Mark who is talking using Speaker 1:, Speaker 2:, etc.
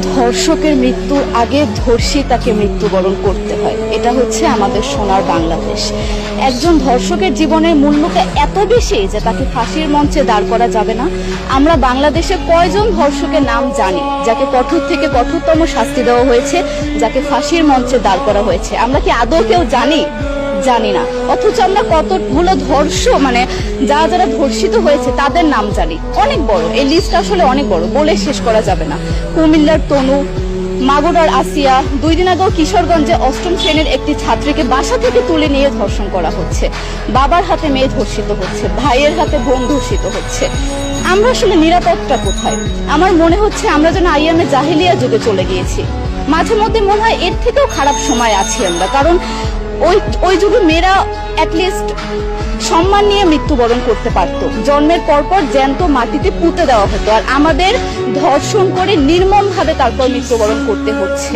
Speaker 1: ধর্ষকের মৃত্যুর আগে ধর্ষী তাকে মৃত্যুবরণ করতে হয়, এটা হচ্ছে আমাদের সোনার বাংলাদেশ। একজন ধর্ষকের জীবনের মূল্যটা এত বেশি যে তাকে ফাঁসির মঞ্চে দাঁড় করা যাবে না। আমরা বাংলাদেশে কয়জন ধর্ষকের নাম জানি যাকে কঠোর থেকে কঠোরতম শাস্তি দেওয়া হয়েছে, যাকে ফাঁসির মঞ্চে দাঁড় করা হয়েছে? আমরা কি আদৌ কেউ জানি? জানি না। অথচ আমরা কতগুলো যারা ধর্ষিত হয়েছে তাদের নাম জানি, অনেক বড়। এই লিস্ট আসলে অনেক বড়, বলে শেষ করা যাবে না। কুমিল্লার তনু, মাগুরার আসিয়া, 2 দিন আগেও কিশোরগঞ্জে 8ম শ্রেণীর একটি ছাত্রীকে বাসা থেকে তুলে নিয়ে ধর্ষণ করা হচ্ছে। বাবার হাতে মেয়ে ধর্ষিত হচ্ছে, ভাইয়ের হাতে বোন ধর্ষিত হচ্ছে। আমরা আসলে নিরাপত্তা কোথায়? আমার মনে হচ্ছে আমরা যেন আইয়ামে জাহেলিয়া যুগে চলে গিয়েছি। মাঝে মধ্যে মনে হয় এর থেকেও খারাপ সময় আছি আমরা, কারণ ওই যুগে মেয়েরা অ্যাটলিস্ট সম্মান নিয়ে মৃত্যুবরণ করতে পারতো। জন্মের পরপর জ্যান্ত মাটিতে পুঁতে দেওয়া হতো, আর আমাদের ধর্ষণ করে নির্মমভাবে তারপর মৃত্যুবরণ করতে হচ্ছে।